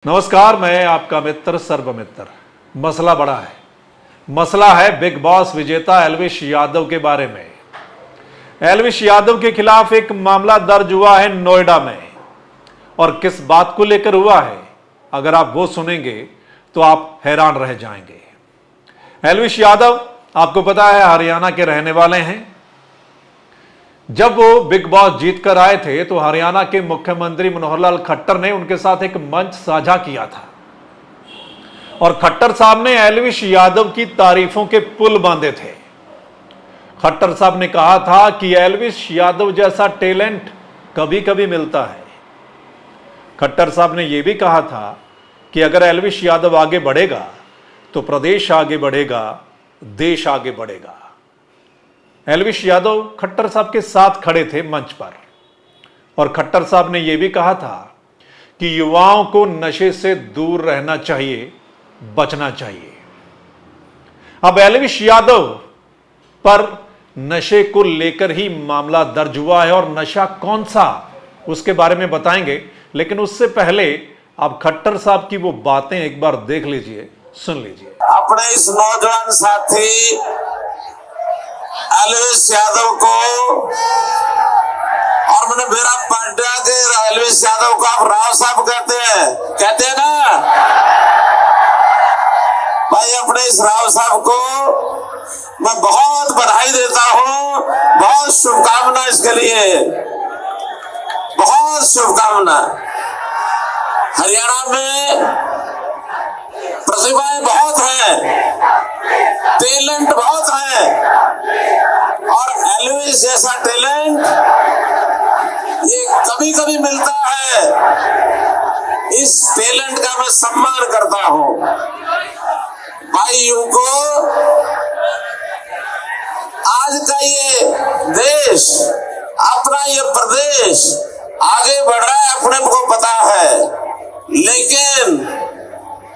नमस्कार, मैं आपका मित्र सर्वमित्र। मसला बड़ा है। मसला है बिग बॉस विजेता एल्विश यादव के बारे में। एल्विश यादव के खिलाफ एक मामला दर्ज हुआ है नोएडा में, और किस बात को लेकर हुआ है, अगर आप वो सुनेंगे तो आप हैरान रह जाएंगे। एल्विश यादव, आपको पता है, हरियाणा के रहने वाले हैं। जब वो बिग बॉस जीत कर आए थे तो हरियाणा के मुख्यमंत्री मनोहर लाल खट्टर ने उनके साथ एक मंच साझा किया था, और खट्टर साहब ने एल्विश यादव की तारीफों के पुल बांधे थे। खट्टर साहब ने कहा था कि एल्विश यादव जैसा टैलेंट कभी कभी मिलता है। खट्टर साहब ने यह भी कहा था कि अगर एल्विश यादव आगे बढ़ेगा तो प्रदेश आगे बढ़ेगा, देश आगे बढ़ेगा। एल्विश यादव खट्टर साहब के साथ खड़े थे मंच पर, और खट्टर साहब ने यह भी कहा था कि युवाओं को नशे से दूर रहना चाहिए, बचना चाहिए। अब एल्विश यादव पर नशे को लेकर ही मामला दर्ज हुआ है, और नशा कौन सा, उसके बारे में बताएंगे। लेकिन उससे पहले आप खट्टर साहब की वो बातें एक बार देख लीजिए, सुन लीजिए। अपने इस नौजवान साथी एल्विश यादव को, और मैंने मेरा पांड्या के एल्विश यादव को आप राव साहब कहते हैं ना भाई। अपने इस राव साहब को मैं बहुत बधाई देता हूं, बहुत शुभकामना इसके लिए, बहुत शुभकामना। हरियाणा में प्रतिभाएं बहुत हैं, टैलेंट बहुत है, और एल्विश जैसा टैलेंट ये कभी कभी मिलता है। इस टैलेंट का मैं सम्मान करता हूं। भाइयों को आज का ये देश, अपना ये प्रदेश आगे बढ़ रहा है, अपने को पता है, लेकिन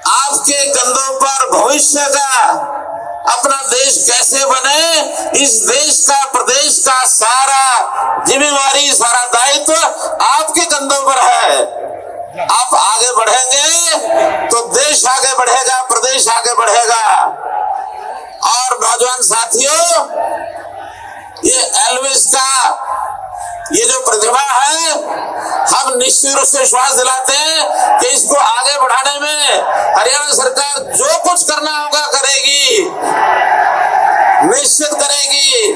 आपके कंधों पर भविष्य का अपना देश कैसे बने, इस देश का, प्रदेश का सारा जिम्मेवारी, सारा दायित्व आपके कंधों पर है। आप आगे बढ़ेंगे तो देश आगे बढ़ेगा, प्रदेश आगे बढ़ेगा। और नौजवान साथियों, ये एल्विश का ये जो प्रतिभा है, हम निश्चित रूप से विश्वास दिलाते हैं कि इसको आगे बढ़ाने में हरियाणा सरकार जो कुछ करना होगा करेगी, निश्चित करेगी।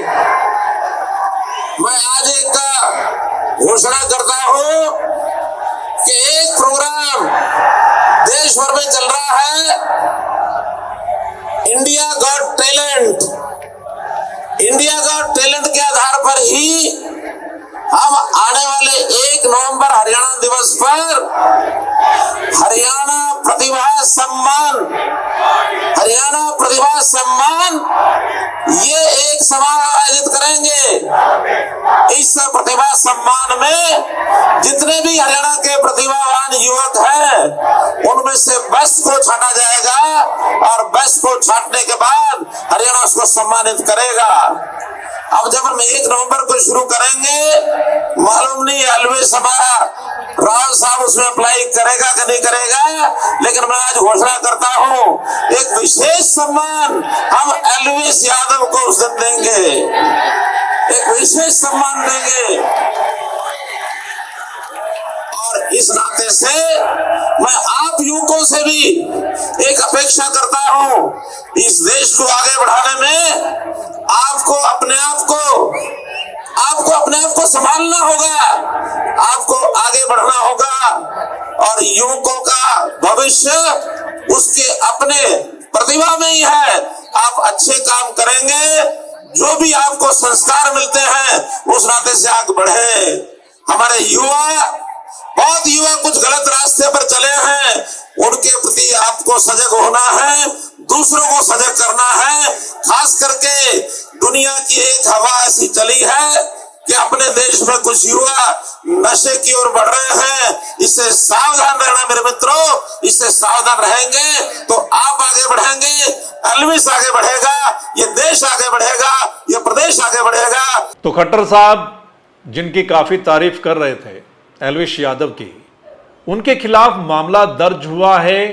मैं आज एक घोषणा करता हूं कि एक प्रोग्राम देश भर में चल रहा है, India got talent. India got talent के आधार पर ही हम आने वाले 1 नवंबर हरियाणा दिवस पर हरियाणा प्रतिभा सम्मान, हरियाणा प्रतिभा सम्मान ये एक समारोह आयोजित करेंगे। इस प्रतिभा सम्मान में जितने भी हरियाणा के प्रतिभावान युवक हैं, उनमें से बेस्ट को छांटा जाएगा, और बेस्ट को छांटने के बाद हरियाणा उसको सम्मानित करेगा। अब जब हम 1 नवंबर को शुरू करेंगे, मालूम नहीं एल्विश हमारा राव साहब उसमें अप्लाई करेगा कि नहीं करेगा, लेकिन मैं आज घोषणा करता हूं, एक विशेष सम्मान हम एल्विश यादव को उस दिन देंगे, एक विशेष सम्मान देंगे। और इस नाते से मैं आप युवकों से भी एक अपेक्षा करता हूं, इस देश को आगे बढ़ाने में आपको अपने आप को संभालना होगा, आपको आगे बढ़ना होगा, और युवकों का भविष्य उसके अपने प्रतिभा में ही है। आप अच्छे काम करेंगे, जो भी आपको संस्कार मिलते हैं उस नाते से आगे बढ़े। हमारे बहुत युवा कुछ गलत रास्ते पर चले हैं, उनके प्रति आपको सजग होना है, दूसरों को सजग करना है। खास करके दुनिया की एक हवा ऐसी चली है कि अपने देश में कुछ युवा नशे की ओर बढ़ रहे हैं। इससे सावधान रहना मेरे मित्रों, इससे सावधान रहेंगे तो आप आगे बढ़ेंगे, एल्विश आगे बढ़ेगा, ये देश आगे बढ़ेगा, ये प्रदेश आगे बढ़ेगा। तो खट्टर साहब जिनकी काफी तारीफ कर रहे थे एल्विश यादव की, उनके खिलाफ मामला दर्ज हुआ है।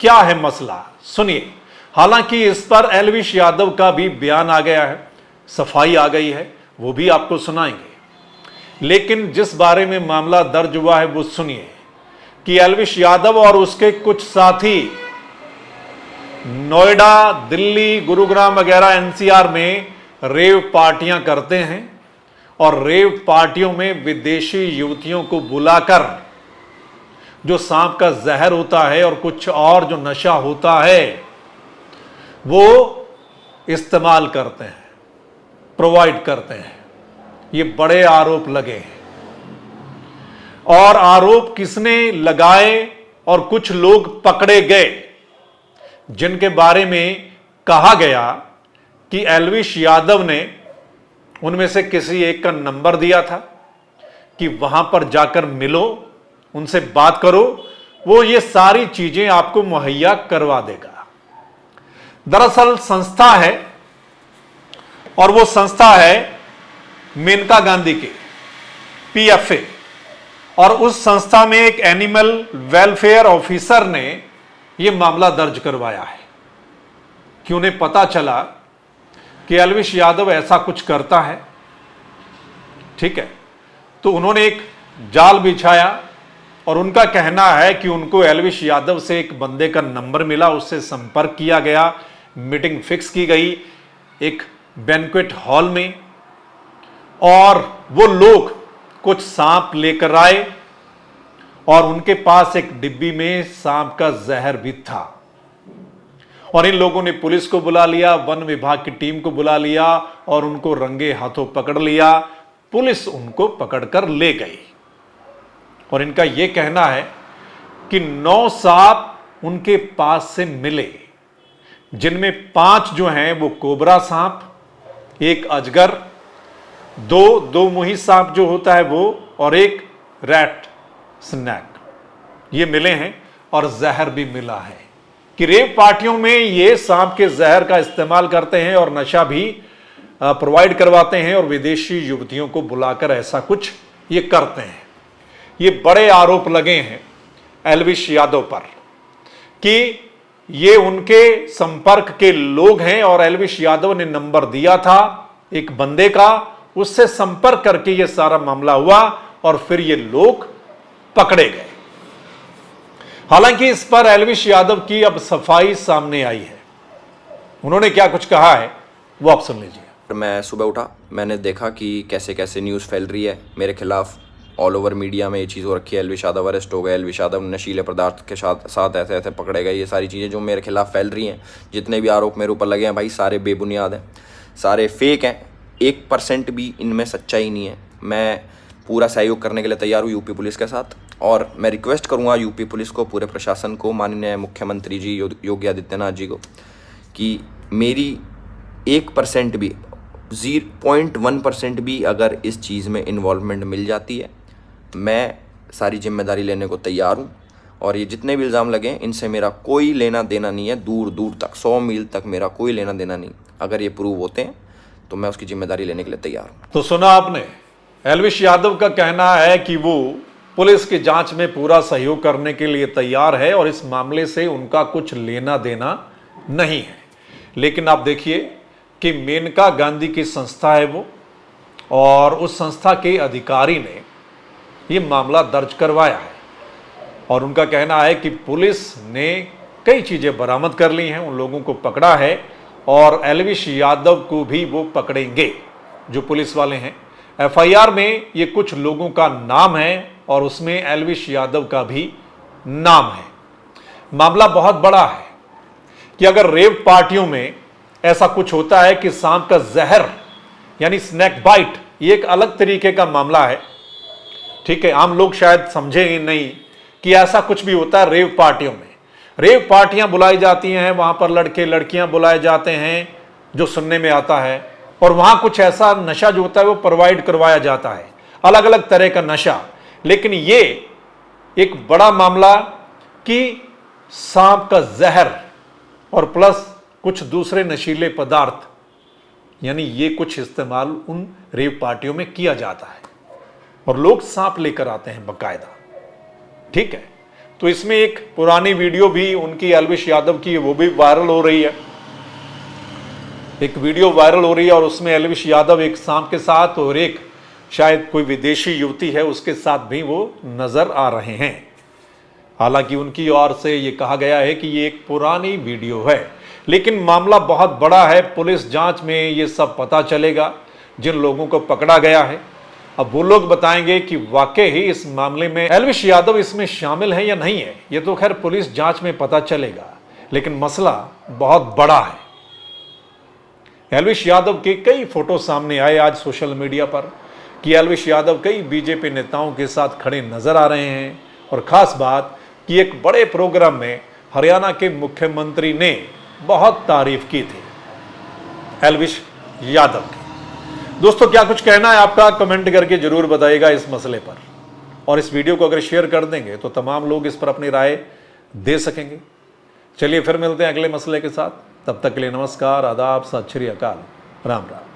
क्या है मसला, सुनिए। हालांकि इस पर एल्विश यादव का भी बयान आ गया है, सफाई आ गई है, वो भी आपको सुनाएंगे। लेकिन जिस बारे में मामला दर्ज हुआ है वो सुनिए कि एल्विश यादव और उसके कुछ साथी नोएडा, दिल्ली, गुरुग्राम वगैरह एनसीआर में रेव पार्टियां करते हैं और रेव पार्टियों में विदेशी युवतियों को बुलाकर जो सांप का जहर होता है और कुछ और जो नशा होता है वो इस्तेमाल करते हैं, प्रोवाइड करते हैं। ये बड़े आरोप लगे हैं और आरोप किसने लगाए और कुछ लोग पकड़े गए जिनके बारे में कहा गया कि एल्विश यादव ने उनमें से किसी एक का नंबर दिया था कि वहां पर जाकर मिलो, उनसे बात करो, वो ये सारी चीजें आपको मुहैया करवा देगा। दरअसल संस्था है और वो संस्था है मेनका गांधी की, पीएफए, और उस संस्था में एक एनिमल वेलफेयर ऑफिसर ने यह मामला दर्ज करवाया है कि उन्हें पता चला कि एल्विश यादव ऐसा कुछ करता है। ठीक है, तो उन्होंने एक जाल बिछाया और उनका कहना है कि उनको एल्विश यादव से एक बंदे का नंबर मिला, उससे संपर्क किया गया, मीटिंग फिक्स की गई एक बैंक्वेट हॉल में और वो लोग कुछ सांप लेकर आए और उनके पास एक डिब्बी में सांप का जहर भी था और इन लोगों ने पुलिस को बुला लिया, वन विभाग की टीम को बुला लिया और उनको रंगे हाथों पकड़ लिया। पुलिस उनको पकड़कर ले गई और इनका यह कहना है कि 9 सांप उनके पास से मिले, जिनमें 5 जो हैं वो कोबरा सांप, एक अजगर, दो मुही सांप जो होता है वो, और एक रैट स्नैक, ये मिले हैं और जहर भी मिला है कि रेव पार्टियों में ये सांप के जहर का इस्तेमाल करते हैं और नशा भी प्रोवाइड करवाते हैं और विदेशी युवतियों को बुलाकर ऐसा कुछ ये करते हैं। ये बड़े आरोप लगे हैं एल्विश यादव पर कि ये उनके संपर्क के लोग हैं और एल्विश यादव ने नंबर दिया था एक बंदे का, उससे संपर्क करके ये सारा मामला हुआ और फिर ये लोग पकड़े गए। हालांकि इस पर एल्विश यादव की अब सफाई सामने आई है। उन्होंने क्या कुछ कहा है वो आप सुन लीजिए। मैं सुबह उठा, मैंने देखा कि कैसे कैसे न्यूज़ फैल रही है मेरे खिलाफ, ऑल ओवर मीडिया में ये चीज़ हो रखी है, एल्विश यादव अरेस्ट हो गए, एल्विश यादव नशीले पदार्थ के साथ ऐसे ऐसे पकड़े गए। ये सारी चीज़ें जो मेरे खिलाफ फैल रही हैं, जितने भी आरोप मेरे ऊपर लगे हैं भाई, सारे बेबुनियाद हैं, सारे फेक हैं, 1% भी इनमें सच्चाई नहीं है। मैं पूरा सहयोग करने के लिए तैयार हूँ यूपी पुलिस के साथ और मैं रिक्वेस्ट करूँगा यूपी पुलिस को, पूरे प्रशासन को, माननीय मुख्यमंत्री जी योगी आदित्यनाथ जी को कि मेरी 1% भी 0.1% भी अगर इस चीज़ में इन्वॉल्वमेंट मिल जाती है, मैं सारी जिम्मेदारी लेने को तैयार हूँ। और ये जितने भी इल्ज़ाम लगे इनसे मेरा कोई लेना देना नहीं है, दूर दूर तक 100 मील तक मेरा कोई लेना देना नहीं। अगर ये प्रूव होते हैं तो मैं उसकी जिम्मेदारी लेने के लिए तैयार हूँ। तो सुना आपने, एल्विश यादव का कहना है कि वो पुलिस की जांच में पूरा सहयोग करने के लिए तैयार है और इस मामले से उनका कुछ लेना देना नहीं है। लेकिन आप देखिए कि मेनका गांधी की संस्था है वो, और उस संस्था के अधिकारी ने ये मामला दर्ज करवाया है और उनका कहना है कि पुलिस ने कई चीज़ें बरामद कर ली हैं, उन लोगों को पकड़ा है और एल्विश यादव को भी वो पकड़ेंगे जो पुलिस वाले हैं। एफआईआर में ये कुछ लोगों का नाम है और उसमें एल्विश यादव का भी नाम है। मामला बहुत बड़ा है कि अगर रेव पार्टियों में ऐसा कुछ होता है कि सांप का जहर यानी स्नैक बाइट, ये एक अलग तरीके का मामला है। ठीक है, आम लोग शायद समझे नहीं कि ऐसा कुछ भी होता है रेव पार्टियों में। रेव पार्टियां बुलाई जाती हैं, वहां पर लड़के लड़कियां बुलाए जाते हैं जो सुनने में आता है, और वहां कुछ ऐसा नशा जो होता है वो प्रोवाइड करवाया जाता है, अलग अलग तरह का नशा। लेकिन ये एक बड़ा मामला कि सांप का जहर और प्लस कुछ दूसरे नशीले पदार्थ, यानी ये कुछ इस्तेमाल उन रेव पार्टियों में किया जाता है और लोग सांप लेकर आते हैं बकायदा। ठीक है, तो इसमें एक पुरानी वीडियो भी उनकी एल्विश यादव की, वो भी वायरल हो रही है। एक वीडियो वायरल हो रही है और उसमें एल्विश यादव एक सांप के साथ और एक शायद कोई विदेशी युवती है उसके साथ भी वो नजर आ रहे हैं। हालांकि उनकी ओर से ये कहा गया है कि ये एक पुरानी वीडियो है, लेकिन मामला बहुत बड़ा है। पुलिस जांच में ये सब पता चलेगा जिन लोगों को पकड़ा गया है। अब वो लोग बताएंगे कि वाकई ही इस मामले में एल्विश यादव इसमें शामिल है या नहीं है। ये तो खैर पुलिस जांच में पता चलेगा, लेकिन मसला बहुत बड़ा है। एल्विश यादव के कई फोटो सामने आए आज सोशल मीडिया पर कि एल्विश यादव कई बीजेपी नेताओं के साथ खड़े नजर आ रहे हैं। और खास बात कि एक बड़े प्रोग्राम में हरियाणा के मुख्यमंत्री ने बहुत तारीफ की थी एल्विश यादव की। दोस्तों, क्या कुछ कहना है आपका, कमेंट करके जरूर बताइएगा इस मसले पर। और इस वीडियो को अगर शेयर कर देंगे तो तमाम लोग इस पर अपनी राय दे सकेंगे। चलिए फिर मिलते हैं अगले मसले के साथ। तब तक के लिए नमस्कार, आदाब, सत श्री अकाल, राम राम।